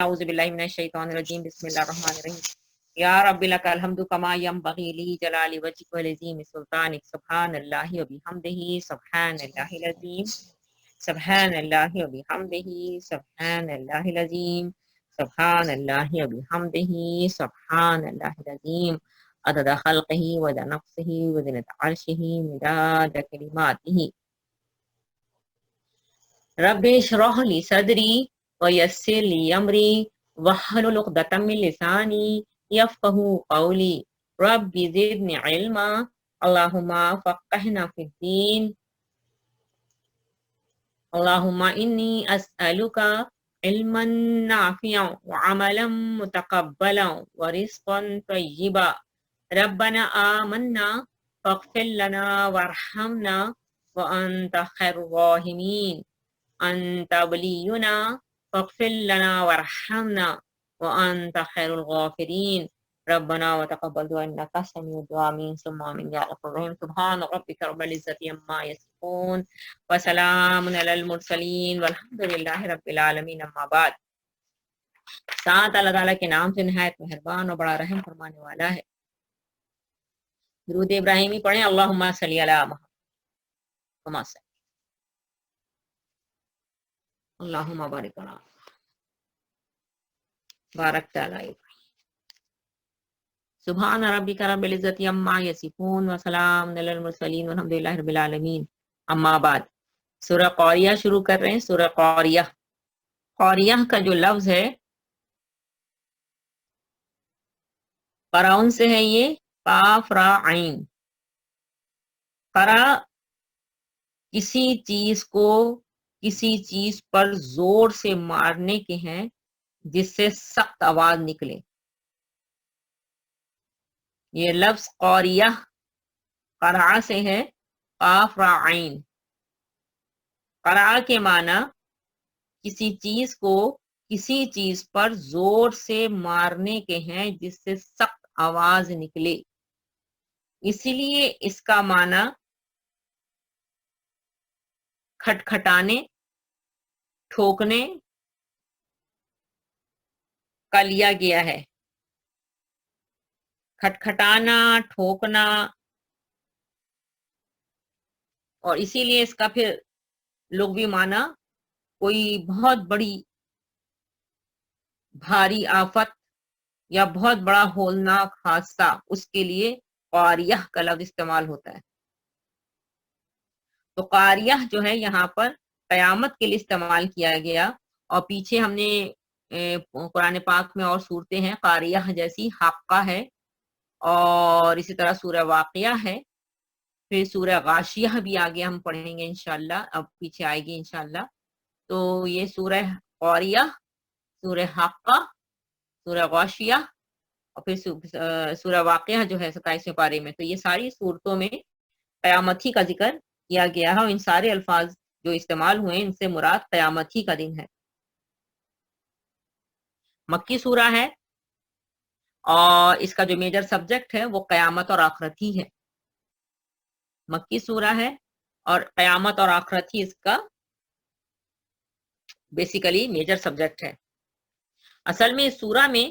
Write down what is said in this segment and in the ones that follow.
اعوذ باللہ من الشیطان الرجیم بسم اللہ الرحمن الرحیم یا رب لک الحمد کما ینبغی لجلال وجهک ولعظیم سلطانک سبحان اللہ وبحمدہ سبحان اللہ العظیم سبحان اللہ وبحمدہ سبحان اللہ العظیم سبحان اللہ وبحمدہ سبحان اللہ العظیم عدد خلقہ وعدد نفسہ وزنة عرشہ مداد کلماتہ رب اشرح لی صدری ویسر لی امری واحلل عقدۃ من لسانی یفقہوا قولی رب زدنی علما اللہم فقہنا فی الدین اللہم انی اسألک علما نافعا وعملا متقبلا ورزقا طیبا ربنا آمنا فاغفر لنا وارحمنا وانت خیر الراحمین انت ولینا فاغفر لنا وارحمنا وانت خیر الغافرین ربنا وتقبل دعاء انك سميع الدعاء آمين ثم آمين یا غفور رحیم سبحان ربک رب العزة عما یصفون وسلام علی المرسلین والحمد للہ رب العالمین اما بعد. ساتھ اللہ تعالیٰ کے نام سے نہایت مہربان اور بڑا رحم فرمانے والا ہے. درود ابراہیمی پڑھیں. اللہم صلی علی محمد اللہم بارک علی بارک تعالی. سبحان ربک رب العزت عما یصفون وسلام علی المرسلین والحمد للہ رب العالمین اما بعد. سورہ قاریہ شروع کر رہے ہیں. سورہ قاریہ، قاریہ کا جو لفظ ہے قراؤن سے ہے، یہ قاف را عین. قرا کسی چیز کو کسی چیز پر زور سے مارنے کے ہیں جس سے سخت آواز نکلے. یہ لفظ قاریہ قرع سے ہے، قاف را عین. قرع کے معنی کسی چیز کو کسی چیز پر زور سے مارنے کے ہیں جس سے سخت آواز نکلے. اسی لیے اس کا معنی کھٹکھٹانے، ٹھوکنے کا لیا گیا ہے. کھٹکھٹانا، ٹھوکنا، اور اسی لیے اس کا پھر لغوی معنی کوئی بہت بڑی بھاری آفت یا بہت بڑا ہولناک حادثہ، اس کے لیے قاریہ کا لفظ استعمال ہوتا ہے. تو قاریہ جو ہے یہاں پر قیامت کے لیے استعمال کیا گیا. اور پیچھے ہم نے قرآن پاک میں اور صورتیں ہیں قاریہ جیسی، حاقہ ہے، اور اسی طرح سورہ واقعہ ہے، پھر سورہ غاشیہ بھی آگے ہم پڑھیں گے انشاءاللہ، اب پیچھے آئے گی انشاءاللہ. تو یہ سورہ قاریہ، سورہ حاقہ، سورہ غاشیہ، اور پھر سورہ واقعہ جو ہے 27ویں پارے میں. تو یہ ساری صورتوں میں قیامت ہی کا ذکر کیا گیا ہے، اور ان سارے الفاظ جو استعمال ہوئے ان سے مراد قیامت ہی کا دن ہے. مکی سورہ ہے، اور اس کا جو میجر سبجیکٹ ہے وہ قیامت اور آخرت ہی ہے. مکی سورہ ہے اور قیامت اور آخرت ہی اس کا بیسیکلی میجر سبجیکٹ ہے. اصل میں اس سورہ میں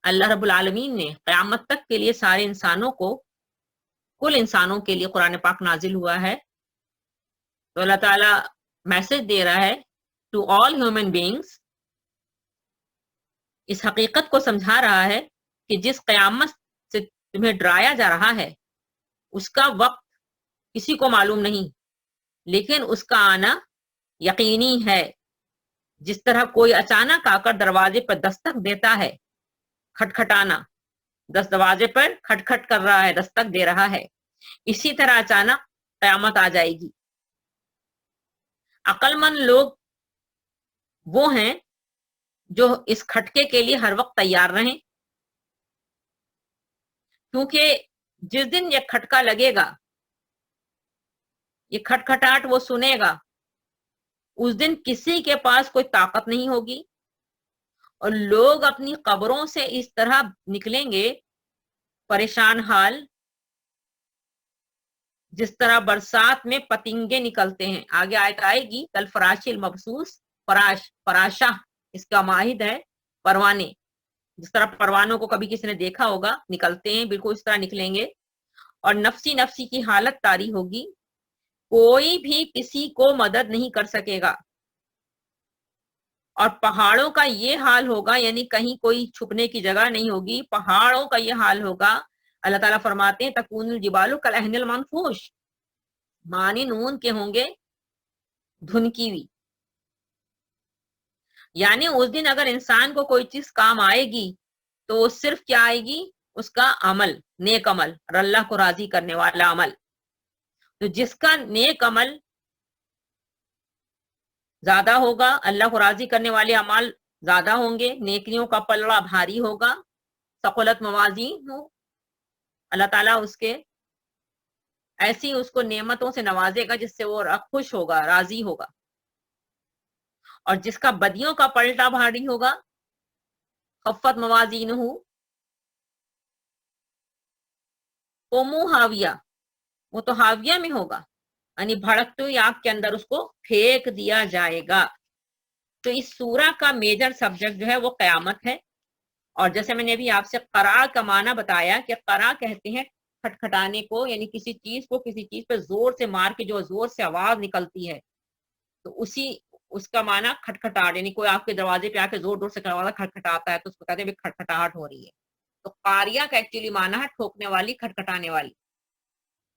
اللہ رب العالمین نے قیامت تک کے لیے سارے انسانوں کو، کل انسانوں کے لیے قرآن پاک نازل ہوا ہے. تو اللہ تعالیٰ میسج دے رہا ہے ٹو آل ہیومن بینگس، اس حقیقت کو سمجھا رہا ہے کہ جس قیامت سے تمہیں ڈرایا جا رہا ہے اس کا وقت کسی کو معلوم نہیں، لیکن اس کا آنا یقینی ہے. جس طرح کوئی اچانک آ کر دروازے پر دستک دیتا ہے، کھٹکھٹانا، دروازے پر کھٹکھٹ کر رہا ہے، دستک دے رہا ہے، اسی طرح اچانک قیامت آ جائے گی. عقل مند لوگ وہ ہیں جو اس کھٹکے کے لیے ہر وقت تیار رہیں، کیونکہ جس دن یہ کھٹکا لگے گا، یہ کھٹکھٹاہٹ وہ سنے گا، اس دن کسی کے پاس کوئی طاقت نہیں ہوگی، اور لوگ اپنی قبروں سے اس طرح نکلیں گے پریشان حال، جس طرح برسات میں پتنگے نکلتے ہیں. آگے آیت آئے گی کل فراش المبسوس، فراشہ اس کا ماہد ہے پروانے. جس طرح پروانوں کو کبھی کسی نے دیکھا ہوگا, نکلتے ہیں, بالکل اس طرح نکلیں گے. اور نفسی نفسی کی حالت طاری ہوگی, کوئی بھی کسی کو مدد نہیں کر سکے گا. اور پہاڑوں کا یہ حال ہوگا, یعنی کہیں کوئی چھپنے کی جگہ نہیں ہوگی, پہاڑوں کا یہ حال ہوگا. اللہ تعالیٰ فرماتے ہیں تکون الجبال کالعہن المنفوش, معنی نون کے ہوں گے دھنکی ہوئی. یعنی اس دن اگر انسان کو کوئی چیز کام آئے گی تو صرف کیا آئے گی, اس کا عمل, نیک عمل اور اللہ کو راضی کرنے والا عمل. تو جس کا نیک عمل زیادہ ہوگا, اللہ کو راضی کرنے والے اعمال زیادہ ہوں گے, نیکیوں کا پلڑا بھاری ہوگا, ثقلت موازین ہو, اللہ تعالیٰ اس کے ایسی اس کو نعمتوں سے نوازے گا جس سے وہ خوش ہوگا, راضی ہوگا. اور جس کا بدیوں کا پلٹا بھاری ہوگا, خفت موازین ہو, قومو حاویہ, وہ تو حاویہ میں ہوگا, یعنی بھڑکتے ہوئی آگ کے اندر اس کو پھینک دیا جائے گا. تو اس سورہ کا میجر سبجیکٹ جو ہے وہ قیامت ہے. اور جیسے میں نے ابھی آپ سے قرع کا معنی بتایا کہ قرع کہتے ہیں کھٹکھٹانے کو, یعنی کسی چیز کو کسی چیز پہ زور سے مار کے جو زور سے آواز نکلتی ہے, تو اس کا معنی کھٹکھٹاہٹ, یعنی کوئی آپ کے دروازے پہ آ کے زور سے دروازہ کھٹکھٹاتا ہے تو اس کو کہتے ہیں کھٹکھٹاہٹ ہو رہی ہے. تو قاریہ کا ایکچولی معنی ہے ٹھوکنے والی, کھٹکھٹانے والی,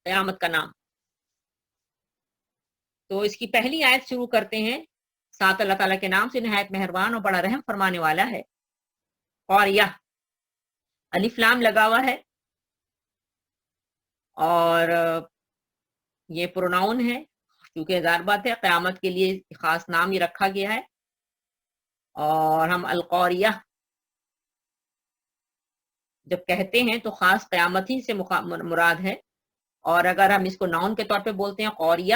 قیامت کا نام. تو اس کی پہلی آیت شروع کرتے ہیں ساتھ اللہ تعالیٰ کے نام سے, نہایت مہربان اور بڑا رحم فرمانے والا ہے. قاریہ, الف لام لگا ہوا ہے, اور یہ پروناؤن ہے کیونکہ ظاہر بات ہے قیامت کے لیے خاص نام ہی رکھا گیا ہے. اور ہم القاریہ جب کہتے ہیں تو خاص قیامت ہی سے مراد ہے. اور اگر ہم اس کو ناؤن کے طور پہ بولتے ہیں قاریہ,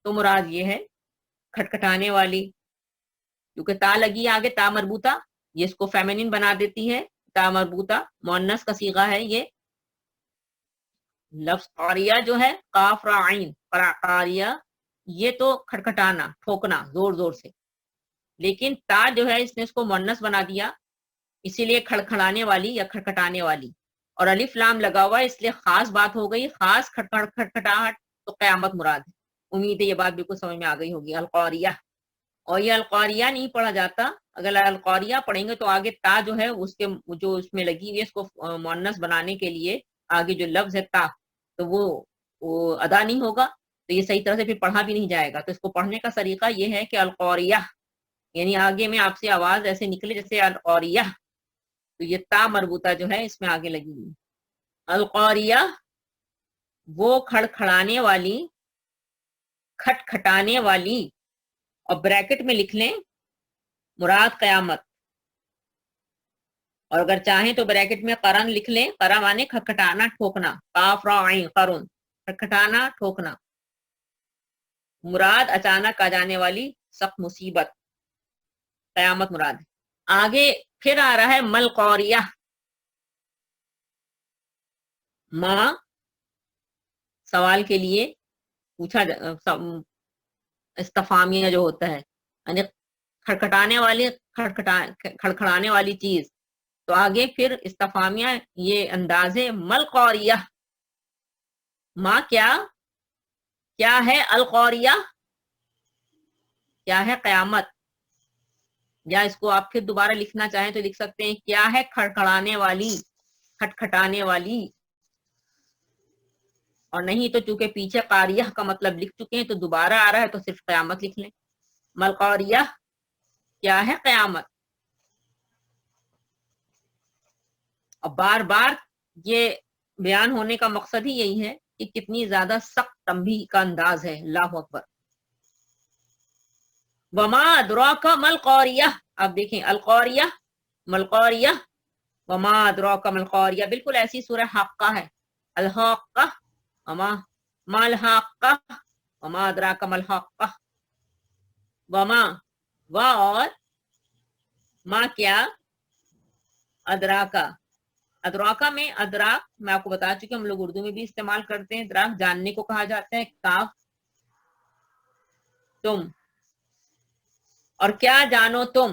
تو مراد یہ ہے کھٹکھٹانے والی, کیونکہ تا لگی آگے, تا مربوطہ, یہ اس کو فیمینن بنا دیتی ہے. تا مربوطہ مؤنث کا صیغہ ہے یہ. لفظ قاریہ جو ہے قاف را عین, قاریہ, یہ تو کھٹکھٹانا, ٹھوکنا زور زور سے. لیکن تا جو ہے اس نے اس کو مؤنث بنا دیا, اسی لیے کھڑکھڑانے والی یا کھٹکھٹانے والی. اور الف لام لگا ہوا ہے اس لیے خاص بات ہو گئی, خاص کھٹکھٹاہٹ, تو قیامت مراد ہے. امید ہے یہ بات بالکل سمجھ میں آ گئی ہوگی. القاریہ, اور یہ القاریہ نہیں پڑھا جاتا, اگر القاریہ پڑھیں گے تو آگے تا جو ہے اس کے جو اس میں لگی ہوئی ہے اس کو مؤنث بنانے کے لیے آگے جو لفظ ہے تا, تو وہ ادا نہیں ہوگا, تو یہ صحیح طرح سے پھر پڑھا بھی نہیں جائے گا. تو اس کو پڑھنے کا طریقہ یہ ہے کہ القاریہ, یعنی آگے میں آپ سے آواز ایسے نکلے جیسے القاریہ, تو یہ تا مربوطہ جو ہے اس میں آگے لگی ہوئی. القاریہ وہ کھڑکھڑانے والی, کھٹکھٹانے والی, اور بریکٹ میں لکھ لیں مراد قیامت, اور اگر چاہیں تو بریکٹ میں قرن لکھ لیں, قرن مانے کھٹکھٹانا, ٹھوکنا, قاف را عین قرن, کھٹکھٹانا, ٹھوکنا. مراد اچانک آ جانے والی سخت مصیبت, قیامت مراد ہے. آگے پھر آ رہا ہے مل قوریہ, ماں سوال کے لیے پوچھا, استفہامیہ جو ہوتا ہے, یعنی کھڑکھٹانے والی, کھڑکھڑانے والی چیز. تو آگے پھر استفہامیہ یہ انداز ہے مل قوریہ, ماں کیا ہے, القوریہ کیا ہے قیامت. یا اس کو آپ پھر دوبارہ لکھنا چاہیں تو لکھ سکتے ہیں کیا ہے کھڑکھڑانے والی, کھٹکھٹانے والی. اور نہیں تو چونکہ پیچھے قاریہ کا مطلب لکھ چکے ہیں تو دوبارہ آ رہا ہے تو صرف قیامت لکھ لیں. مل قوریہ کیا ہے قیامت. اور بار بار یہ بیان ہونے کا مقصد ہی یہی ہے کہ کتنی زیادہ سخت تنبیہ کا انداز ہے. اللہ اکبر. وما ادراک مل قوریہ, اب دیکھیں القوریہ, مل قوریہ, وما ادراک مل قوریہ, بالکل ایسی سورہ حاقہ ہے. الحاقہ, وما ما الحاقہ, وما ادراک مل حاقہ. وما, و اور ما کیا, ادراکا, ادراکا میں ادراک میں آپ کو بتا چکی ہوں, ہم لوگ اردو میں بھی استعمال کرتے ہیں. ادراک جاننے کو کہا جاتا ہے. کاف تم, اور کیا جانو تم,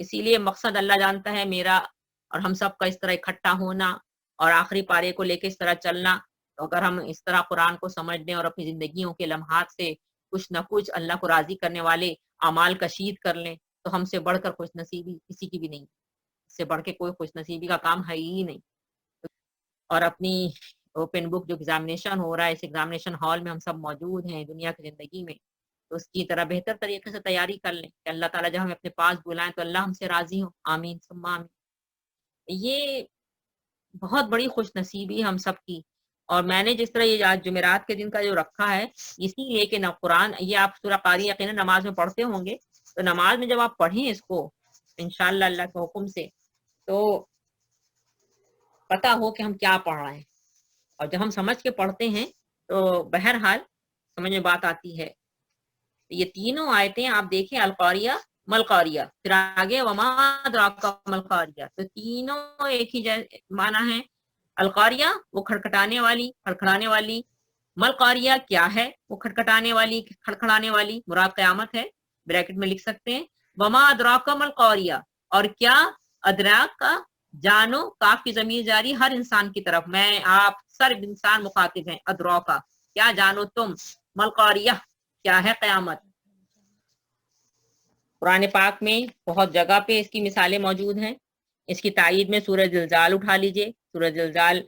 اسی لیے مقصد اللہ جانتا ہے میرا اور ہم سب کا اس طرح اکٹھا ہونا اور آخری پارے کو لے کے اس طرح چلنا. تو اگر ہم اس طرح قرآن کو سمجھ لیں اور اپنی زندگیوں کے لمحات سے کچھ نہ کچھ اللہ کو راضی کرنے والے اعمال کشید کر لیں تو ہم سے بڑھ کر خوش نصیبی کسی کی بھی نہیں. اس سے بڑھ کے کوئی خوش نصیبی کا کام ہے ہی نہیں. اور اپنی اوپن بک جو ایگزامینیشن ہو رہا ہے اس ایگزامینیشن ہال میں ہم سب موجود ہیں دنیا کی زندگی میں, تو اس کی طرح بہتر طریقے سے تیاری کر لیں کہ اللہ تعالیٰ جب ہمیں اپنے پاس بلائیں تو اللہ ہم سے راضی ہو. آمین ثم آمین. یہ بہت بڑی خوش نصیبی ہم سب کی. اور میں نے جس طرح یہ آج جمعرات کے دن کا جو رکھا ہے اسی لیے کہ نہ قرآن, یہ آپ سورہ قاری یقیناً نماز میں پڑھتے ہوں گے, تو نماز میں جب آپ پڑھیں اس کو انشاءاللہ اللہ کے حکم سے تو پتا ہو کہ ہم کیا پڑھ رہے ہیں. اور جب ہم سمجھ کے پڑھتے ہیں تو بہرحال سمجھ میں بات آتی ہے. یہ تینوں آیتیں آپ دیکھیں, القاریہ ملقاریہ, پھر آگے وما ادراک ملقاریہ, تو تینوں ایک ہی معنی ہے. القاریہ وہ کھڑکھڑانے والی. ملقاریہ کیا ہے وہ کھڑکھڑانے والی, مراد قیامت ہے, بریکٹ میں لکھ سکتے ہیں. وما ادراک ملقاریہ, اور کیا ادراک کا جانو, کاف کی ضمیر جاری ہر انسان کی طرف, میں آپ سر انسان مخاطب ہیں. ادراکا کیا جانو تم, ملقاریہ کیا ہے قیامت. قرآن پاک میں بہت جگہ پہ اس کی مثالیں موجود ہیں. اس کی تائید میں سورہ زلزال اٹھا لیجئے. سورہ زلزال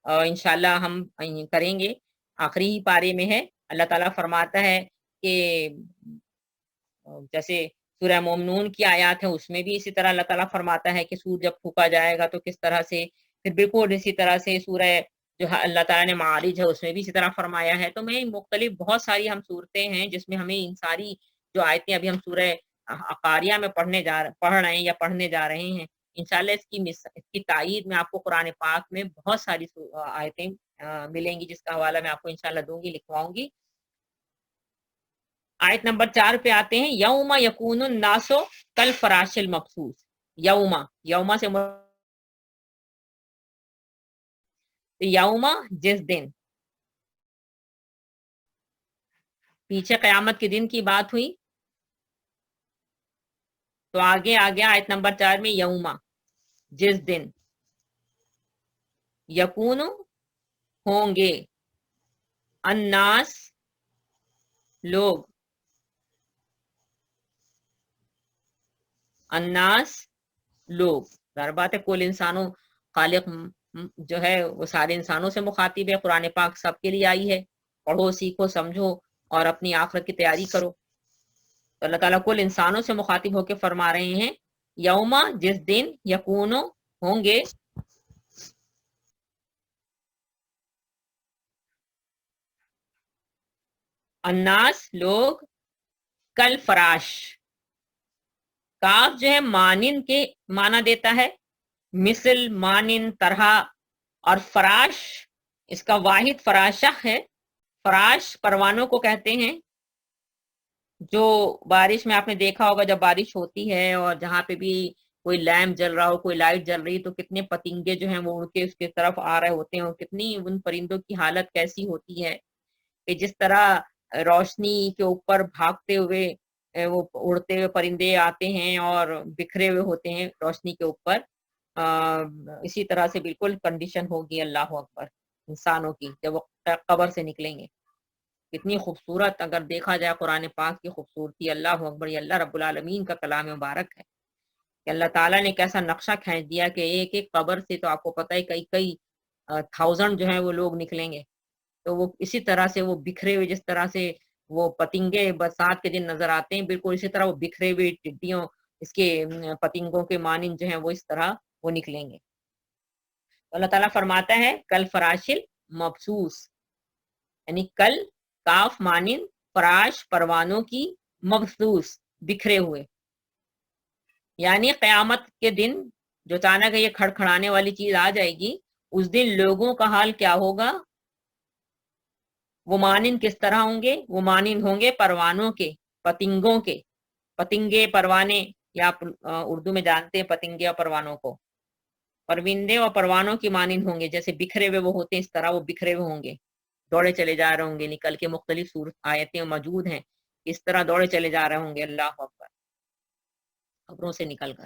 انشاءاللہ ہم کریں گے, آخری ہی پارے میں ہے. اللہ تعالیٰ فرماتا ہے کہ جیسے سورہ مومنون کی آیات ہے اس میں بھی اسی طرح اللہ تعالیٰ فرماتا ہے کہ سور جب پھونکا جائے گا تو کس طرح سے, پھر بالکل اسی طرح سے سورہ جو اللہ تعالیٰ نے معارج ہے اس میں بھی اسی طرح فرمایا ہے. تو میں مختلف بہت ساری ہم صورتیں ہیں جس میں ہمیں ان ساری جو آیتیں ابھی ہم سورہ قاریہ میں پڑھ رہے ہیں یا پڑھنے جا رہے ہیں, انشاءاللہ اس کی تائید میں آپ کو قرآن پاک میں بہت ساری آیتیں ملیں گی, جس کا حوالہ میں آپ کو انشاءاللہ دوں گی, لکھواؤں گی. آیت نمبر 4 پہ آتے ہیں. یوم یکون الناس کالفراش المبثوث. یوما سے یوما جس دن, پیچھے قیامت کے دن کی بات ہوئی تو آگے آ گیا آیت نمبر 4 میں یوما جس دن, یکون ہوں گے, الناس لوگ, الناس لوگ, ظاہر بات ہے کل انسانوں, خالق جو ہے وہ سارے انسانوں سے مخاطب ہے. قرآن پاک سب کے لیے آئی ہے. پڑھو, سیکھو, سمجھو اور اپنی آخرت کی تیاری کرو. تو اللہ تعالیٰ کل انسانوں سے مخاطب ہو کے فرما رہے ہیں یوما جس دن, یکونو ہوں گے, الناس لوگ, کل فراش, کاف جو ہے مانند کے معنی دیتا ہے, مثل, مانند, طرح, اور فراش اس کا واحد فراشہ ہے. فراش پروانوں کو کہتے ہیں جو بارش میں آپ نے دیکھا ہوگا جب بارش ہوتی ہے اور جہاں پہ بھی کوئی لیمپ جل رہا ہو, کوئی لائٹ جل رہی, تو کتنے پتنگے جو ہیں وہ اڑ کے اس کے طرف آ رہے ہوتے ہیں, اور کتنی ان پرندوں کی حالت کیسی ہوتی ہے کہ جس طرح روشنی کے اوپر بھاگتے ہوئے وہ اڑتے ہوئے پرندے آتے ہیں اور بکھرے ہوئے ہوتے ہیں روشنی کے اوپر, اسی طرح سے بالکل کنڈیشن ہوگی اللہ اکبر انسانوں کی جب وہ قبر سے نکلیں گے. کتنی خوبصورت اگر دیکھا جائے قرآن پاک کی خوبصورتی, اللہ اکبر, یہ اللہ رب العالمین کا کلام مبارک ہے کہ اللہ تعالیٰ نے کیسا نقشہ کھینچ دیا کہ ایک ایک قبر سے تو آپ کو پتہ ہے کئی تھاؤزنڈ جو ہیں وہ لوگ نکلیں گے. تو وہ اسی طرح سے وہ بکھرے ہوئے, جس طرح سے وہ پتنگے برسات کے دن نظر آتے ہیں, بالکل اسی طرح وہ بکھرے ہوئے ٹڈیوں اس کے پتنگوں کے مانند جو ہیں وہ اس طرح وہ نکلیں گے. تو اللہ تعالیٰ فرماتا ہے کل فراشل مبسوس, یعنی کل کاف مانند, فراش پروانوں کی, مبسوس بکھرے ہوئے, یعنی قیامت کے دن جو اچانک یہ کھڑکھڑانے والی چیز آ جائے گی, اس دن لوگوں کا حال کیا ہوگا, وہ مانند کس طرح ہوں گے, وہ مانند ہوں گے پروانوں کے, پتنگوں کے. پتنگے, پروانے, یا آپ اردو میں جانتے ہیں پتنگے اور پروانوں کو, پرندے اور پروانوں کی مانند ہوں گے, جیسے بکھرے ہوئے وہ ہوتے ہیں اس طرح وہ بکھرے ہوئے ہوں گے, دوڑے چلے جا رہے ہوں گے نکل کے. مختلف صورت آیتیں موجود ہیں اس طرح دوڑے چلے جا رہے ہوں گے اللہ اکبر, خبروں سے نکل کر.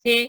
6।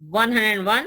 101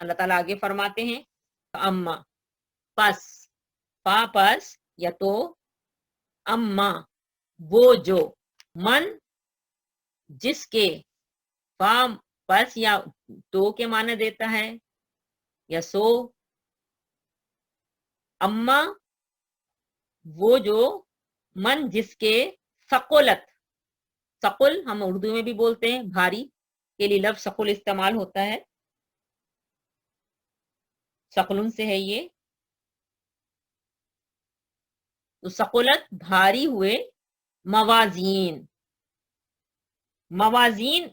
اللہ تعالیٰ آگے فرماتے ہیں اما پس، فا پس یا تو، اما وہ جو، من جس کے، فا پس یا تو کے معنی دیتا ہے یا سو، اما وہ جو، من جس کے، ثقلت، ثقل ہم اردو میں بھی بولتے ہیں بھاری کے لیے لفظ ثقل استعمال ہوتا ہے، ثقلن سے ہے یہ، تو ثقلت بھاری ہوئے، موازین، موازین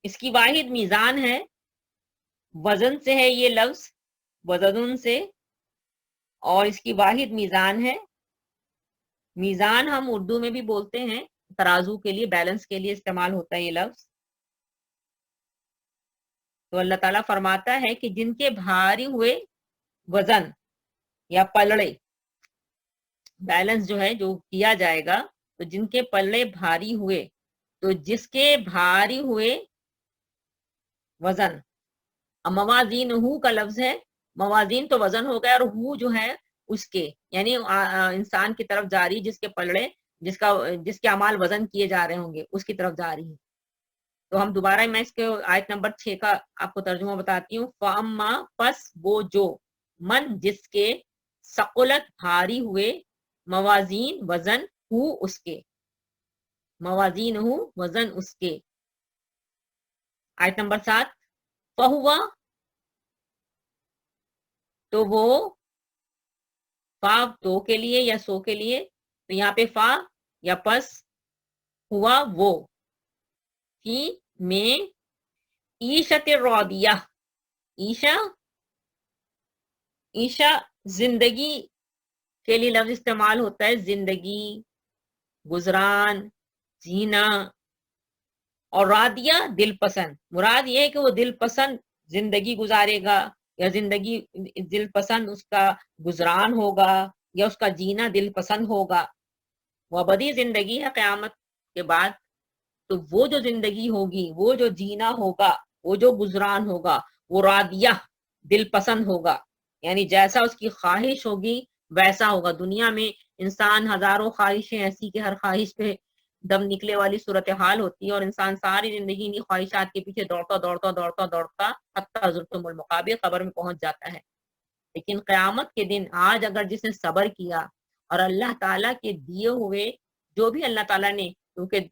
اس کی واحد میزان ہے، وزن سے ہے یہ لفظ، وزن سے، اور اس کی واحد میزان ہے، میزان ہم اردو میں بھی بولتے ہیں، ترازو کے لیے، بیلنس کے لیے استعمال ہوتا ہے یہ لفظ۔ تو اللہ تعالیٰ فرماتا ہے کہ جن کے بھاری ہوئے وزن یا پلڑے، بیلنس جو ہے جو کیا جائے گا، تو جن کے پلڑے بھاری ہوئے، تو جس کے بھاری ہوئے وزن، موازین ہو کا لفظ ہے، موازین تو وزن ہو گیا، اور ہو جو ہے اس کے، یعنی انسان کی طرف جاری جس کے پلڑے، جس کے اعمال وزن کیے جا رہے ہوں گے اس کی طرف جاری ہے۔ تو ہم دوبارہ میں اس کے آیت نمبر 6 کا آپ کو ترجمہ بتاتی ہوں، فَأَمَّا پس وہ جو، من جس کے، ثقلت بھاری ہوئے، موازین وزن، ہو اس کے، موازین ہو وزن اس کے۔ آیت نمبر 7، فَهُوَ تو وہ، فا تو کے لیے یا سو کے لیے، تو یہاں پہ فا یا پس، ہوا وہ، فی میں، عیشت راضیہ، عیشا، عیشا زندگی کے لیے لفظ استعمال ہوتا ہے، زندگی، گزران، جینا، اور راضیہ دل پسند، مراد یہ ہے کہ وہ دل پسند زندگی گزارے گا، یا زندگی دل پسند اس کا گزران ہوگا، یا اس کا جینا دل پسند ہوگا، وہ ابدی زندگی ہے قیامت کے بعد۔ تو وہ جو زندگی ہوگی، وہ جو جینا ہوگا، وہ جو گزران ہوگا، وہ راضیہ دل پسند ہوگا، یعنی جیسا اس کی خواہش ہوگی ویسا ہوگا۔ دنیا میں انسان ہزاروں خواہشیں ایسی کہ ہر خواہش پہ دم نکلے والی صورتحال ہوتی ہے، اور انسان ساری زندگی انہیں خواہشات کے پیچھے دوڑتا دوڑتا دوڑتا دوڑتا حتی زرتم المقابر، قبر میں پہنچ جاتا ہے۔ لیکن قیامت کے دن آج اگر جس نے صبر کیا اور اللہ تعالیٰ کے دیے ہوئے، جو بھی اللہ تعالیٰ نے، کیونکہ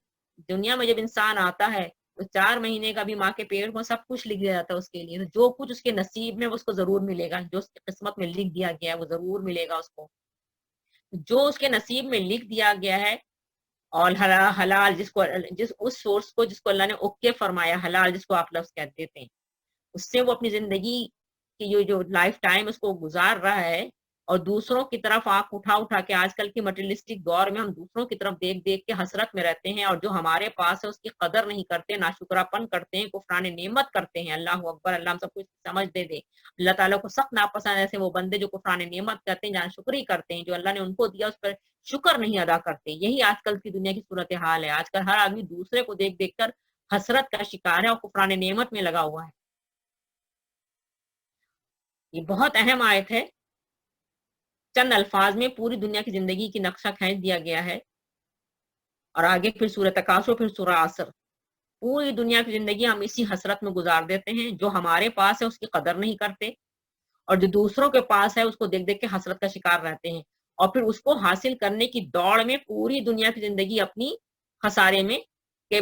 دنیا میں جب انسان آتا ہے تو 4 مہینے کا بھی ماں کے پیٹ میں سب کچھ لکھ دیا جاتا ہے اس کے لیے، جو کچھ اس کے نصیب میں اس کو ضرور ملے گا، جو اس کی قسمت میں لکھ دیا گیا ہے وہ ضرور ملے گا اس کو، جو اس کے نصیب میں لکھ دیا گیا ہے۔ اور حلال اس سورس کو جس کو اللہ نے اوکے فرمایا، حلال جس کو آپ لفظ کہتے تھے، اس سے وہ اپنی زندگی کی جو لائف ٹائم اس کو گزار رہا ہے، اور دوسروں کی طرف آنکھ اٹھا اٹھا کے، آج کل کی مٹیریلسٹک دور میں ہم دوسروں کی طرف دیکھ دیکھ کے حسرت میں رہتے ہیں، اور جو ہمارے پاس ہے اس کی قدر نہیں کرتے، ناشکراپن کرتے ہیں، کفران نعمت کرتے ہیں۔ اللہ اکبر، اللہ ہم سب کچھ سمجھ دے دے۔ اللہ تعالیٰ کو سخت ناپسند ایسے وہ بندے جو کفران نعمت کرتے ہیں، جہاں شکری کرتے ہیں، جو اللہ نے ان کو دیا اس پر شکر نہیں ادا کرتے۔ یہی آج کل کی دنیا کی صورتحال ہے۔ آج کل ہر آدمی دوسرے کو دیکھ دیکھ کر حسرت کا شکار ہے اور کفران نعمت میں لگا ہوا ہے۔ یہ بہت اہم آیت ہے، چند الفاظ میں پوری دنیا کی زندگی کی نقشہ کھینچ دیا گیا ہے، اور آگے پھر سورہ تکاثر، پھر سورہ عصر۔ پوری دنیا کی زندگی ہم اسی حسرت میں گزار دیتے ہیں، جو ہمارے پاس ہے اس کی قدر نہیں کرتے، اور جو دوسروں کے پاس ہے اس کو دیکھ دیکھ کے حسرت کا شکار رہتے ہیں، اور پھر اس کو حاصل کرنے کی دوڑ میں پوری دنیا کی زندگی اپنی خسارے میں کے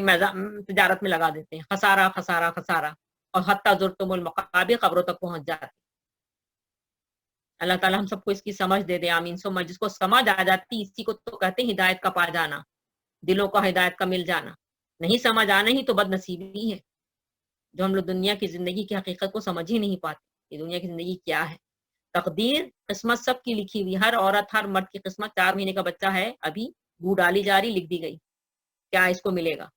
تجارت میں لگا دیتے ہیں، خسارہ خسارہ خسارہ، اور حتی زرتم المقابر، قبروں تک پہنچ جاتے ہیں۔ اللہ تعالیٰ ہم سب کو اس کی سمجھ دے دے، آمین سو جس کو سمجھ آ جاتی، اسی کو تو کہتے ہیں ہدایت کا پا جانا، دلوں کا ہدایت کا مل جانا۔ نہیں سمجھ آنا ہی تو بد نصیبی ہے، جو ہم لوگ دنیا کی زندگی کی حقیقت کو سمجھ ہی نہیں پاتے کہ دنیا کی زندگی کیا ہے۔ تقدیر، قسمت سب کی لکھی ہوئی، ہر عورت ہر مرد کی قسمت 4 مہینے کا بچہ ہے ابھی، بو ڈالی جا رہی، لکھ دی گئی، کیا اس کو ملے گا؟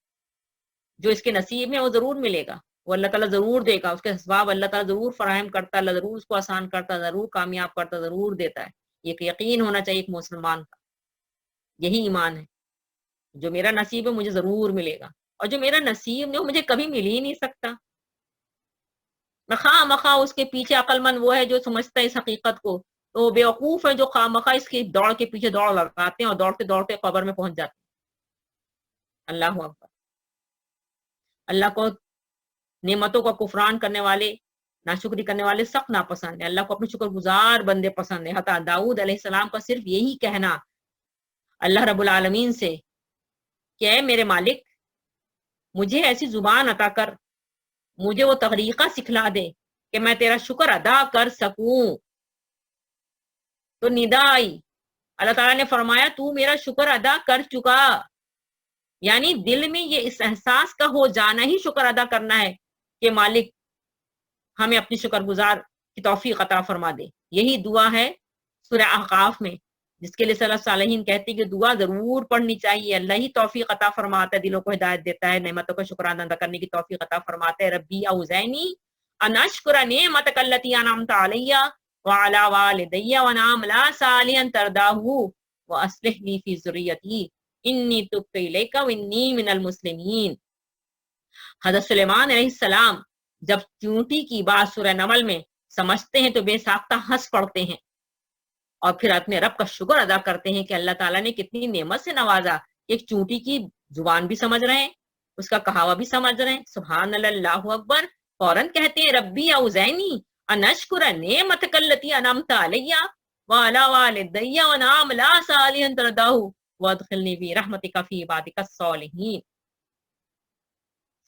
جو اس کے نصیب میں وہ ضرور ملے گا، وہ اللہ تعالیٰ ضرور دے گا، اس کے اسباب اللہ تعالیٰ ضرور فراہم کرتا، اللہ ضرور اس کو آسان کرتا، ضرور کامیاب کرتا، ضرور دیتا ہے۔ یہ ایک یقین ہونا چاہیے ایک مسلمان کا، یہی ایمان ہے، جو میرا نصیب ہے مجھے ضرور ملے گا، اور جو میرا نصیب نہیں وہ مجھے کبھی مل ہی نہیں سکتا۔ خواہ مخواہ اس کے پیچھے عقل مند وہ ہے جو سمجھتا ہے اس حقیقت کو، تو بیوقوف ہے جو خواہ مخواہ اس کی دوڑ کے پیچھے دوڑ لگاتے ہیں اور دوڑتے دوڑتے قبر میں پہنچ جاتے ہیں۔ اللہ اکبر۔ اللہ کو نعمتوں کا کفران کرنے والے، ناشکری کرنے والے سخت ناپسند ہے۔ اللہ کو اپنے شکر گزار بندے پسند ہے۔ حتی داؤد علیہ السلام کا صرف یہی کہنا اللہ رب العالمین سے کہ اے میرے مالک مجھے ایسی زبان عطا کر، مجھے وہ طریقہ سکھلا دے کہ میں تیرا شکر ادا کر سکوں۔ تو ندا آئی، اللہ تعالیٰ نے فرمایا تو میرا شکر ادا کر چکا، یعنی دل میں یہ اس احساس کا ہو جانا ہی شکر ادا کرنا ہے کہ مالک ہمیں اپنی شکر گزار کی توفیق عطا فرما دے۔ یہی دعا ہے سورہ احقاف میں، جس کے لیے سلف صالحین کہتے ہیں کہ دعا ضرور پڑھنی چاہیے۔ اللہ ہی توفیق عطا فرماتا ہے، دلوں کو ہدایت دیتا ہے، نعمتوں کا شکرانہ ادا کرنے کی توفیق عطا فرماتا ہے۔ ربی اوزعنی ان اشکر نعمتک التی انعمت علی وعلی والدی وان اعمل صالحا ترضاہ واصلح لی فی ذریتی انی تبت الیک وانی من المسلمین۔ حضرت سلیمان علیہ السلام جب چونٹی کی بات سورہ نمل میں سمجھتے ہیں تو بے ساختہ ہنس پڑتے ہیں اور پھر اپنے رب کا شکر ادا کرتے ہیں کہ اللہ تعالیٰ نے کتنی نعمت سے نوازا۔ ایک چونٹی کی زبان بھی سمجھ رہے ہیں، اس کا کہاوا بھی سمجھ رہے ہیں، سبحان اللہ اکبر۔ فوراً کہتے ہیں ربی اوزعنی ان اشکر نعمتک التی انعمت علی وعلی والدی وان اعمل صالحا ترضاہ وادخلنی برحمتک فی عبادک الصالحین۔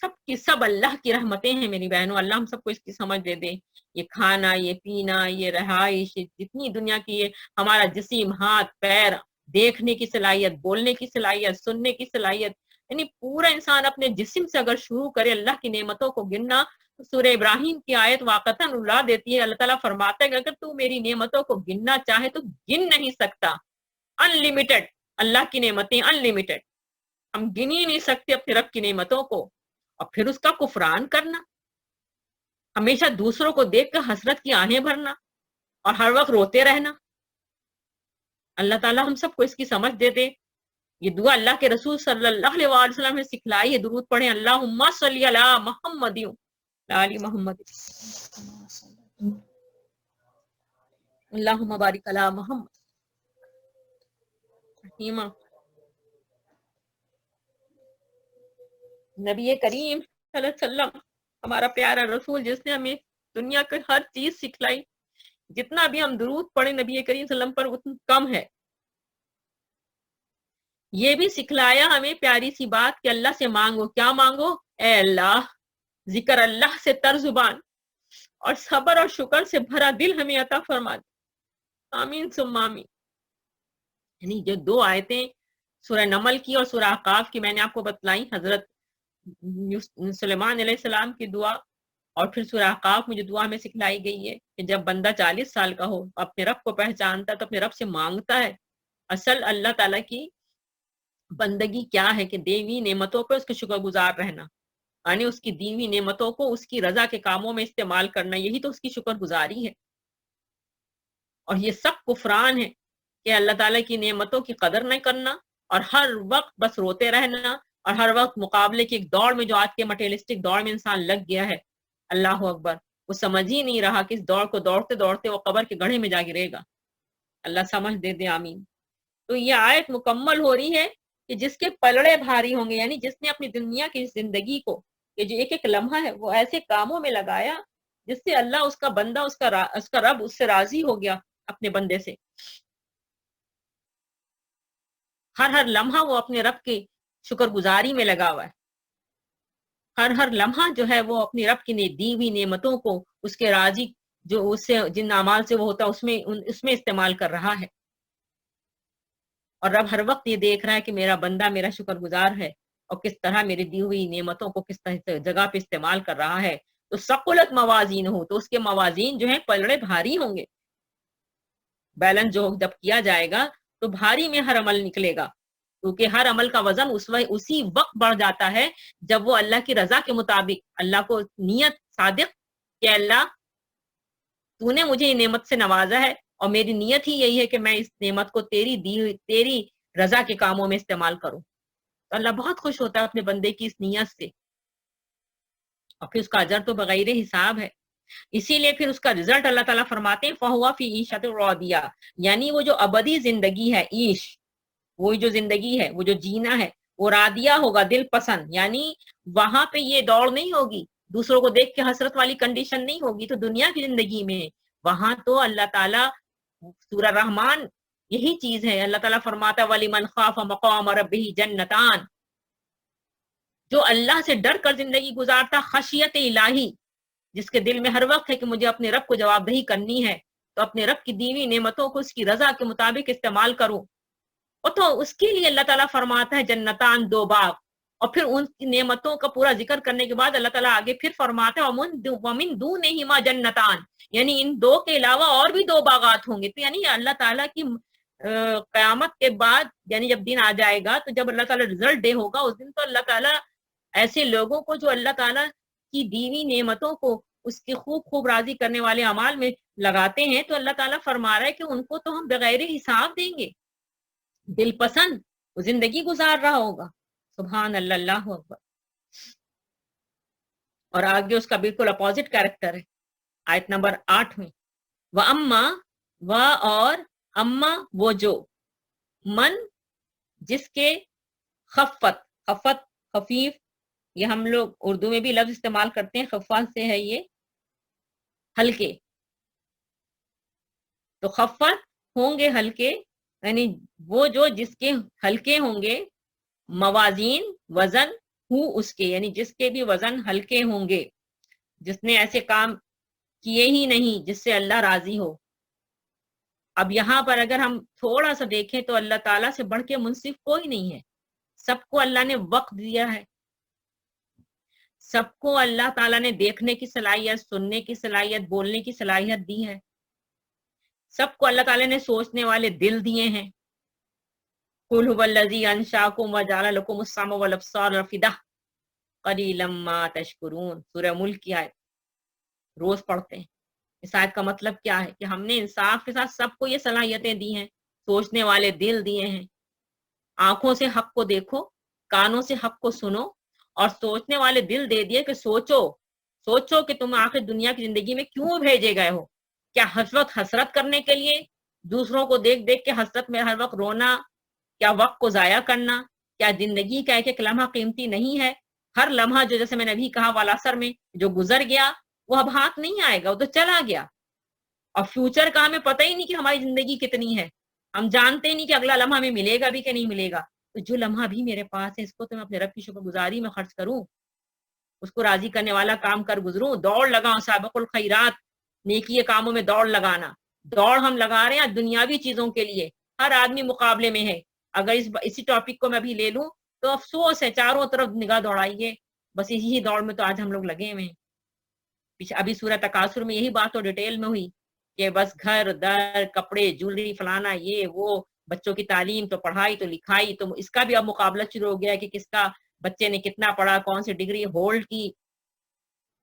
سب کی سب اللہ کی رحمتیں ہیں میری بہنوں، اللہ ہم سب کو اس کی سمجھ دے دے۔ یہ کھانا، یہ پینا، یہ رہائش، جتنی دنیا کی یہ ہمارا جسم، ہاتھ پیر، دیکھنے کی صلاحیت، بولنے کی صلاحیت، سننے کی صلاحیت، یعنی پورا انسان اپنے جسم سے اگر شروع کرے اللہ کی نعمتوں کو گننا، سورہ ابراہیم کی آیت واقعتاً الا دیتی ہے۔ اللہ تعالیٰ فرماتا ہے کہ اگر تو میری نعمتوں کو گننا چاہے تو گن نہیں سکتا۔ انلمیٹڈ اللہ کی نعمتیں، انلمیٹڈ، ہم گن ہی نہیں سکتے اپنے رب کی نعمتوں کو۔ اور پھر اس کا کفران کرنا، ہمیشہ دوسروں کو دیکھ کر حسرت کی آہیں بھرنا اور ہر وقت روتے رہنا۔ اللہ تعالیٰ ہم سب کو اس کی سمجھ دے دے۔ یہ دعا اللہ کے رسول صلی اللہ علیہ وسلم نے سکھلائی ہے، درود پڑھیں اللہم صلی علی محمد علی محمد، اللہم بارک علی محمد۔ رحیمہ نبی کریم صلی اللہ علیہ وسلم ہمارا پیارا رسول جس نے ہمیں دنیا کی ہر چیز سکھلائی، جتنا بھی ہم درود پڑھیں نبی کریم صلی اللہ علیہ وسلم پر اتنا کم ہے۔ یہ بھی سکھلایا ہمیں پیاری سی بات کہ اللہ سے مانگو، کیا مانگو؟ اے اللہ ذکر اللہ سے تر زبان اور صبر اور شکر سے بھرا دل ہمیں عطا فرما دے، آمین ثم آمین۔ یعنی جو دو آیتیں سورہ نمل کی اور سورہ احقاف کی میں نے آپ کو بتلائی، حضرت سلیمان علیہ السلام کی دعا اور پھر سورہ احقاف میں جو دعا ہمیں سکھلائی گئی ہے کہ جب بندہ 40 سال کا ہو اپنے رب کو پہچانتا تو اپنے رب سے مانگتا ہے۔ اصل اللہ تعالیٰ کی بندگی کیا ہے کہ دیوی نعمتوں پہ اس کے شکر گزار رہنا، یعنی اس کی دیوی نعمتوں کو اس کی رضا کے کاموں میں استعمال کرنا، یہی تو اس کی شکر گزاری ہے۔ اور یہ سب کفران ہے کہ اللہ تعالیٰ کی نعمتوں کی قدر نہیں کرنا اور ہر وقت بس روتے رہنا اور ہر وقت مقابلے کی ایک دوڑ میں جو آج کے مٹیریلسٹک دوڑ میں انسان لگ گیا ہے۔ اللہ اکبر، وہ سمجھ ہی نہیں رہا کہ اس دوڑ کو دوڑتے دوڑتے وہ قبر کے گڑھے میں جا گرے گا۔ اللہ سمجھ دے دے، آمین۔ تو یہ آیت مکمل ہو رہی ہے کہ جس کے پلڑے بھاری ہوں گے، یعنی جس نے اپنی دنیا کی زندگی کو، یہ جو ایک ایک لمحہ ہے وہ ایسے کاموں میں لگایا جس سے اللہ اس کا بندہ، اس کا رب اس سے راضی ہو گیا اپنے بندے سے۔ ہر لمحہ وہ اپنے رب کی شکر گزاری میں لگا ہوا ہے، ہر لمحہ جو ہے وہ اپنی رب کی دی ہوئی نعمتوں کو اس کے راضی جو اس سے جن اعمال سے وہ ہوتا اس میں استعمال کر رہا ہے۔ اور رب ہر وقت یہ دیکھ رہا ہے کہ میرا بندہ میرا شکر گزار ہے اور کس طرح میری دی ہوئی نعمتوں کو کس طرح جگہ پہ استعمال کر رہا ہے۔ تو ثقلت موازین ہو تو اس کے موازین جو ہیں پلڑے بھاری ہوں گے، بیلنس جو جب کیا جائے گا تو بھاری میں ہر عمل نکلے گا، کیونکہ ہر عمل کا وزن اسی وقت بڑھ جاتا ہے جب وہ اللہ کی رضا کے مطابق اللہ کو نیت صادق کہ اللہ تو نے مجھے نعمت سے نوازا ہے اور میری نیت ہی یہی ہے کہ میں اس نعمت کو تیری رضا کے کاموں میں استعمال کروں، تو اللہ بہت خوش ہوتا ہے اپنے بندے کی اس نیت سے، اور پھر اس کا اجر تو بغیر حساب ہے۔ اسی لیے پھر اس کا رزلٹ اللہ تعالیٰ فرماتے ہیں فہوا فی عیشۃ راضیہ، یعنی وہ جو ابدی زندگی ہے، عیش وہ جو زندگی ہے، وہ جو جینا ہے، وہ راضیہ ہوگا، دل پسند، یعنی وہاں پہ یہ دوڑ نہیں ہوگی، دوسروں کو دیکھ کے حسرت والی کنڈیشن نہیں ہوگی، تو دنیا کی زندگی میں وہاں تو اللہ تعالیٰ، سورہ رحمان یہی چیز ہے، اللہ تعالیٰ فرماتا وَلِمَنْ خَافَ مَقَامَ رَبِّهِ جَنَّتَانِ، جو اللہ سے ڈر کر زندگی گزارتا، خشیت الہی، جس کے دل میں ہر وقت ہے کہ مجھے اپنے رب کو جواب دہی کرنی ہے، تو اپنے رب کی دی ہوئی نعمتوں کو اس کی رضا کے مطابق استعمال کروں، اور تو اس کے لیے اللہ تعالیٰ فرماتا ہے جنتان، دو باغ، اور پھر ان کی نعمتوں کا پورا ذکر کرنے کے بعد اللہ تعالیٰ آگے پھر فرماتا ہے وَمِن دُونِهِمَا جَنَّتَانِ، یعنی ان دو کے علاوہ اور بھی دو باغات ہوں گے، تو یعنی اللہ تعالیٰ کی قیامت کے بعد، یعنی جب دن آ جائے گا، تو جب اللہ تعالیٰ رزلٹ ڈے ہوگا، اس دن تو اللہ تعالیٰ ایسے لوگوں کو جو اللہ تعالیٰ کی دیوی نعمتوں کو اس کی خوب خوب راضی کرنے والے اعمال میں لگاتے ہیں، تو اللہ تعالیٰ فرما رہا ہے کہ ان کو تو ہم بغیر حساب دیں گے، دل پسند وہ زندگی گزار رہا ہوگا، سبحان اللہ، اللہ اکبر۔ اور آگے اس کا بالکل اپوزٹ کیریکٹر ہے آیت نمبر 8 میں، وَأَمَّا، اور اما وہ جو، من جس کے خفت، خفت خفیف، یہ ہم لوگ اردو میں بھی لفظ استعمال کرتے ہیں، خفت سے ہے یہ ہلکے، تو خفت ہوں گے ہلکے، یعنی وہ جو جس کے ہلکے ہوں گے، موازین وزن ہو اس کے، یعنی جس کے بھی وزن ہلکے ہوں گے، جس نے ایسے کام کیے ہی نہیں جس سے اللہ راضی ہو۔ اب یہاں پر اگر ہم تھوڑا سا دیکھیں تو اللہ تعالیٰ سے بڑھ کے منصف کوئی نہیں ہے، سب کو اللہ نے وقت دیا ہے، سب کو اللہ تعالیٰ نے دیکھنے کی صلاحیت، سننے کی صلاحیت، بولنے کی صلاحیت دی ہے، سب کو اللہ تعالیٰ نے سوچنے والے دل دیے ہیں۔ قُلْ هُوَ الَّذِي أَنشَأَكُمْ وَجَعَلَ لَكُمُ السَّمْعَ وَالْأَبْصَارَ وَالْأَفْئِدَةَ قَلِيلًا مَا تَشْكُرُونَ، سورہ ملک کی آیت روز پڑھتے ہیں۔ اس آیت کا مطلب کیا ہے کہ ہم نے انصاف کے ساتھ سب کو یہ صلاحیتیں دی ہیں، سوچنے والے دل دیے ہیں، آنکھوں سے حق کو دیکھو، کانوں سے حق کو سنو، اور سوچنے والے دل دے دیے کہ سوچو، سوچو کہ تم آخر دنیا کی زندگی میں کیوں بھیجے گئے ہو، کیا حسرت کرنے کے لیے، دوسروں کو دیکھ دیکھ کے حسرت میں ہر وقت رونا، کیا وقت کو ضائع کرنا، کیا زندگی کا ایک ایک لمحہ قیمتی نہیں ہے، ہر لمحہ جو جیسے میں نے ابھی کہا والعصر میں جو گزر گیا وہ اب ہاتھ نہیں آئے گا، وہ تو چلا گیا، اور فیوچر کا ہمیں پتہ ہی نہیں کہ ہماری زندگی کتنی ہے، ہم جانتے نہیں کہ اگلا لمحہ ہمیں ملے گا بھی کہ نہیں ملے گا، تو جو لمحہ بھی میرے پاس ہے اس کو تو میں اپنے رب کی شکر گزاری میں خرچ کروں، اس کو راضی کرنے والا کام کر گزروں، دوڑ لگاؤں، سابق الخیرات، نیکی کاموں میں دوڑ لگانا، دوڑ ہم لگا رہے ہیں دنیاوی چیزوں کے لیے، ہر آدمی مقابلے میں ہے۔ اگر اسی ٹاپک کو میں بھی لے لوں تو افسوس ہے، چاروں طرف نگاہ دوڑائیے، بس یہی دوڑ میں تو آج ہم لوگ لگے ہوئے ہیں۔ ابھی سورہ تکاثر میں یہی بات تو ڈیٹیل میں ہوئی کہ بس گھر در، کپڑے، جولری، فلانا، یہ وہ، بچوں کی تعلیم تو پڑھائی تو لکھائی، تو اس کا بھی اب مقابلہ شروع ہو گیا ہے کہ کس کا بچے نے کتنا پڑھا، کون سی ڈگری ہولڈ کی،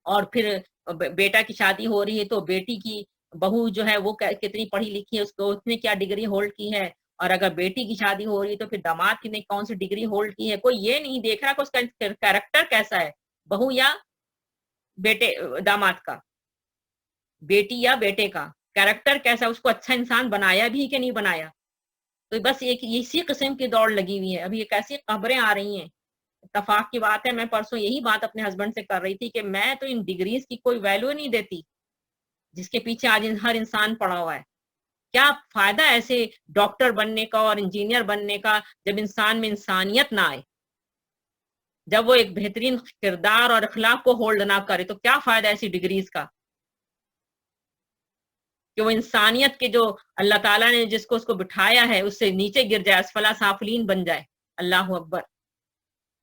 اور پھر بیٹا کی شادی ہو رہی ہے تو بیٹی کی بہو جو ہے وہ کتنی پڑھی لکھی ہے، اس نے کیا ڈگری ہولڈ کی ہے، اور اگر بیٹی کی شادی ہو رہی ہے تو پھر داماد کی نے کون سی ڈگری ہولڈ کی ہے، کوئی یہ نہیں دیکھ رہا کہ اس کا کیریکٹر کیسا ہے، بہو یا بیٹے، داماد کا، بیٹی یا بیٹے کا کیریکٹر کیسا، اس کو اچھا انسان بنایا بھی کہ نہیں بنایا، تو بس ایک اسی قسم کی دوڑ لگی ہوئی ہے۔ ابھی ایک ایسی خبریں آ رہی ہیں، اتفاق کی بات ہے، میں پرسوں یہی بات اپنے ہسبینڈ سے کر رہی تھی کہ میں تو ان ڈگریز کی کوئی ویلیو نہیں دیتی جس کے پیچھے آج ہر انسان پڑا ہوا ہے، کیا فائدہ ایسے ڈاکٹر بننے کا اور انجینئر بننے کا جب انسان میں انسانیت نہ آئے، جب وہ ایک بہترین کردار اور اخلاق کو ہولڈ نہ کرے، تو کیا فائدہ ایسی ڈگریز کا کہ وہ انسانیت کے جو اللہ تعالیٰ نے جس کو اس کو بٹھایا ہے اس سے نیچے گر جائے، اسفلا سافلین بن جائے۔ اللہ اکبر۔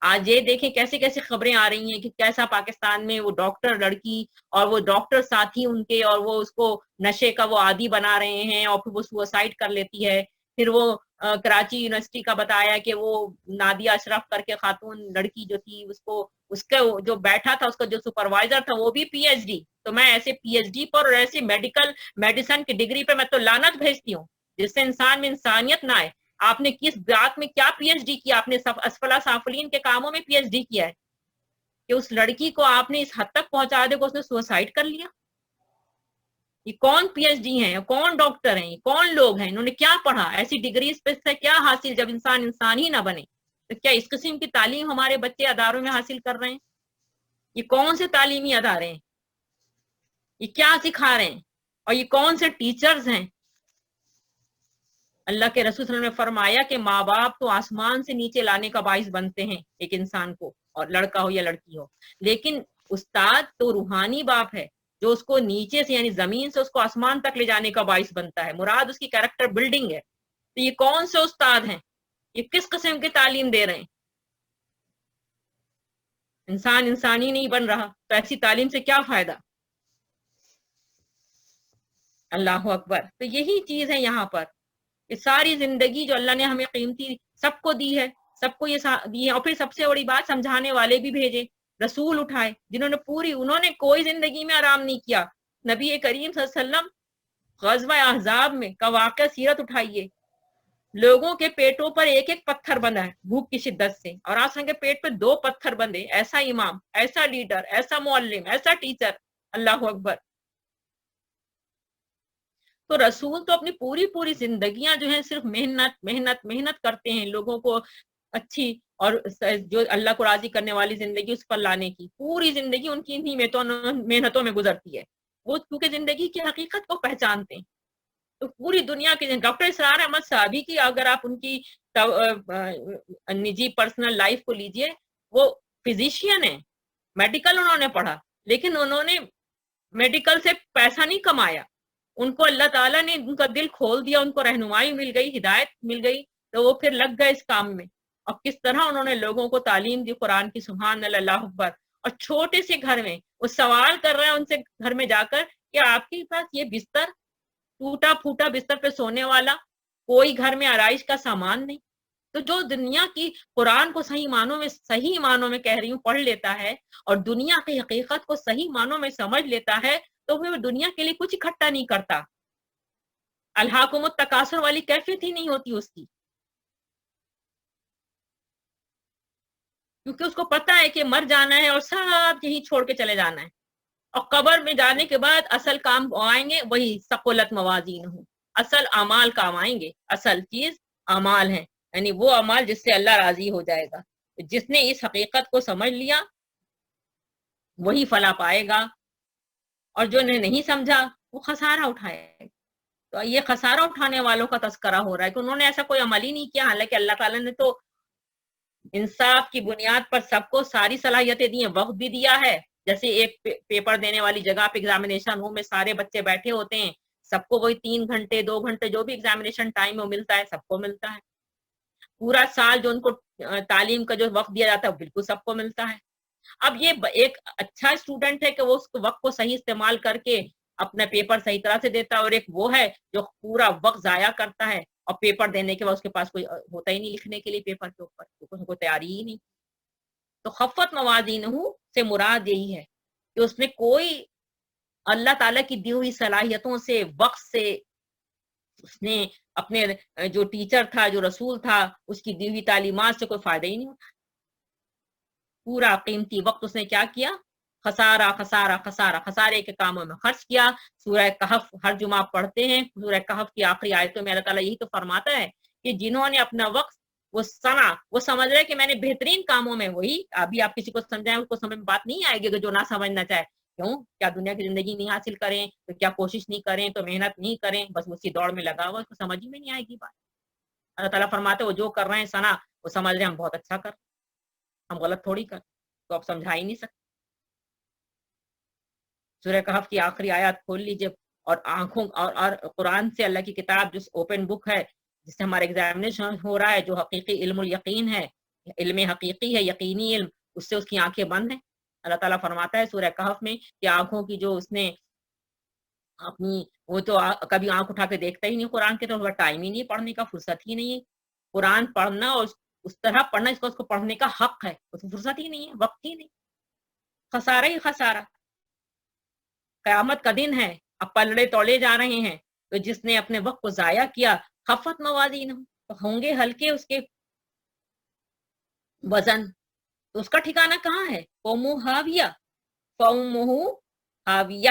آج یہ دیکھیں کیسے کیسے خبریں آ رہی ہیں کہ کیسا پاکستان میں وہ ڈاکٹر لڑکی اور وہ ڈاکٹر ساتھی ان کے، اور وہ اس کو نشے کا وہ عادی بنا رہے ہیں، اور پھر وہ سوسائڈ کر لیتی ہے۔ پھر وہ کراچی یونیورسٹی کا بتایا کہ وہ نادیہ اشرف کر کے خاتون لڑکی جو تھی، اس کا جو بیٹھا تھا، اس کا جو سپروائزر تھا وہ بھی پی ایچ ڈی۔ تو میں ایسے پی ایچ ڈی پر اور ایسے میڈیسن کی ڈگری پہ میں تو لعنت بھیجتی ہوں جس سے انسان میں انسانیت نہ آئے۔ آپ نے کس بات میں کیا پی ایچ ڈی کیا؟ آپ نے اسفلا سافلین کے کاموں میں پی ایچ ڈی کیا ہے کہ اس لڑکی کو آپ نے اس حد تک پہنچا دے کہ اس نے سوسائڈ کر لیا۔ یہ کون پی ایچ ڈی ہیں, کون ڈاکٹر ہیں, کون لوگ ہیں, انہوں نے کیا پڑھا, ایسی ڈگریز پہ سے کیا حاصل, جب انسان ہی نہ بنے تو کیا اس قسم کی تعلیم ہمارے بچے اداروں میں حاصل کر رہے ہیں؟ یہ کون سے تعلیمی ادارے ہیں, یہ کیا سکھا رہے ہیں, اور یہ کون سے ٹیچرز ہیں؟ اللہ کے رسول صلی اللہ علیہ وسلم نے فرمایا کہ ماں باپ تو آسمان سے نیچے لانے کا باعث بنتے ہیں ایک انسان کو, اور لڑکا ہو یا لڑکی ہو, لیکن استاد تو روحانی باپ ہے جو اس کو نیچے سے یعنی زمین سے اس کو آسمان تک لے جانے کا باعث بنتا ہے, مراد اس کی کریکٹر بلڈنگ ہے. تو یہ کون سے استاد ہیں, یہ کس قسم کی تعلیم دے رہے ہیں؟ انسان ہی نہیں بن رہا تو ایسی تعلیم سے کیا فائدہ؟ اللہ اکبر. تو یہی چیز ہے یہاں پر, یہ ساری زندگی جو اللہ نے ہمیں قیمتی سب کو دی ہے, سب کو یہ دی ہے, اور پھر سب سے بڑی بات سمجھانے والے بھی بھیجے, رسول اٹھائے جنہوں نے انہوں نے کوئی زندگی میں آرام نہیں کیا. نبی کریم صلی اللہ علیہ وسلم غزوہ احزاب میں کا واقعہ سیرت اٹھائیے, لوگوں کے پیٹوں پر ایک ایک پتھر بندھا ہے بھوک کی شدت سے, اور آپ کے پیٹ پہ 2 پتھر بندھے, ایسا امام, ایسا لیڈر, ایسا معلم, ایسا ٹیچر. اللہ اکبر. تو رسول تو اپنی پوری زندگیاں جو ہیں صرف محنت کرتے ہیں لوگوں کو اچھی اور جو اللہ کو راضی کرنے والی زندگی اس پر لانے کی. پوری زندگی ان کی انہی محنتوں میں گزرتی ہے, وہ کیونکہ زندگی کی حقیقت کو پہچانتے ہیں. تو پوری دنیا کے ڈاکٹر اسرار احمد صاحبی کی اگر آپ ان کی نجی پرسنل لائف کو لیجئے, وہ فزیشین ہیں, میڈیکل انہوں نے پڑھا, لیکن انہوں نے میڈیکل سے پیسہ نہیں کمایا, ان کو اللہ تعالیٰ نے ان کا دل کھول دیا, ان کو رہنمائی مل گئی, ہدایت مل گئی, تو وہ پھر لگ گئے اس کام میں. اور کس طرح انہوں نے لوگوں کو تعلیم دی قرآن کی, سبحان اللہ اکبر. اور چھوٹے سے گھر میں وہ سوال کر رہے ہیں ان سے گھر میں جا کر کہ آپ کے پاس یہ بستر, ٹوٹا پھوٹا بستر پہ سونے والا, کوئی گھر میں آرائش کا سامان نہیں. تو جو دنیا کی قرآن کو صحیح معنوں میں کہہ رہی ہوں پڑھ لیتا ہے, اور دنیا کی حقیقت کو صحیح معنوں میں سمجھ لیتا ہے, تو وہ دنیا کے لیے کچھ اکٹھا نہیں کرتا. الہاکم التکاثر والی کیفیت ہی نہیں ہوتی اس کی, کیونکہ اس کو پتا ہے کہ مر جانا ہے اور سب یہی چھوڑ کے چلے جانا ہے, اور قبر میں جانے کے بعد اصل کام آئیں گے وہی ثقلت موازین ہوں, اصل اعمال کام آئیں گے. اصل چیز اعمال ہیں, یعنی وہ اعمال جس سے اللہ راضی ہو جائے گا. جس نے اس حقیقت کو سمجھ لیا وہی فلاح پائے گا, اور جو نے نہیں سمجھا وہ خسارہ اٹھائے گا. تو یہ خسارہ اٹھانے والوں کا تذکرہ ہو رہا ہے کہ انہوں نے ایسا کوئی عمل ہی نہیں کیا, حالانکہ اللہ تعالیٰ نے تو انصاف کی بنیاد پر سب کو ساری صلاحیتیں دی ہیں, وقت بھی دیا ہے. جیسے ایک پیپر دینے والی جگہ پہ ایگزامینیشن روم میں سارے بچے بیٹھے ہوتے ہیں, سب کو وہی 3 گھنٹے 2 گھنٹے جو بھی ایگزامینیشن ٹائم وہ ملتا ہے, سب کو ملتا ہے. پورا سال جو ان کو تعلیم کا جو وقت دیا جاتا ہے بالکل سب کو ملتا ہے. اب یہ ایک اچھا اسٹوڈنٹ ہے کہ وہ اس وقت کو صحیح استعمال کر کے اپنا پیپر صحیح طرح سے دیتا ہے, اور ایک وہ ہے جو پورا وقت ضائع کرتا ہے, اور پیپر دینے کے بعد اس کے پاس کوئی ہوتا ہی نہیں لکھنے کے لیے پیپر کے اوپر, کیونکہ کوئی تیاری ہی نہیں. تو خفت موازینہ سے مراد یہی ہے کہ اس نے کوئی اللہ تعالیٰ کی دی ہوئی صلاحیتوں سے, وقت سے, اس نے اپنے جو ٹیچر تھا, جو رسول تھا, اس کی دی ہوئی تعلیمات سے کوئی فائدہ ہی نہیں ہوتا. پورا قیمتی وقت اس نے کیا کیا, خسارہ خسارہ خسارہ, خسارے کے کاموں میں خرچ کیا. سورہ کہف ہر جمعہ پڑھتے ہیں, سورہ کہف کی آخری آیتوں میں اللہ تعالیٰ یہی تو فرماتا ہے کہ جنہوں نے اپنا وقت وہ سمجھ رہے کہ میں نے بہترین کاموں میں, وہی ابھی آپ کسی کو سمجھائیں اس کو سمجھ میں بات نہیں آئے گی, جو نہ سمجھنا چاہے. کیوں, کیا دنیا کی زندگی نہیں حاصل کریں, تو کیا کوشش نہیں کریں, تو محنت نہیں کریں, بس اسی دوڑ میں لگا ہوا, اس کو سمجھ ہی میں نہیں آئے گی بات. اللہ تعالیٰ فرماتے وہ جو کر رہے ہیں سنا, وہ سمجھ رہے ہیں ہم بہت اچھا کر, ہم غلط تھوڑی کر, تو آپ سمجھا ہی نہیں سکتے. سورہ کہف کی آخری آیات کھول لیجئے, اور آنکھوں اور قرآن سے, اللہ کی کتاب جو اوپن بک ہے جس سے ہمارا ایگزامینیشن ہو رہا ہے, جو حقیقی علم الیقین ہے, علم حقیقی ہے, یقینی علم, اس سے اس کی آنکھیں بند ہیں. اللہ تعالیٰ فرماتا ہے سورہ کہف میں کہ آنکھوں کی جو اس نے اپنی, وہ تو کبھی آنکھ اٹھا کے دیکھتا ہی نہیں قرآن کے, تو ٹائم ہی نہیں, پڑھنے کا فرصت ہی نہیں ہے. قرآن پڑھنا اور اس طرح پڑھنا, اس کو پڑھنے کا حق ہے, اس کو فرصت ہی نہیں ہے, وقت ہی نہیں. خسارہ ہی خسارہ. قیامت کا دن ہے, اب پلڑے توڑے جا رہے ہیں, تو جس نے اپنے وقت کو ضائع کیا, خفت موازین ہوں گے ہلکے اس کے وزن, تو اس کا ٹھکانہ کہاں ہے, قومو ہاویہ, قومو ہاویہ.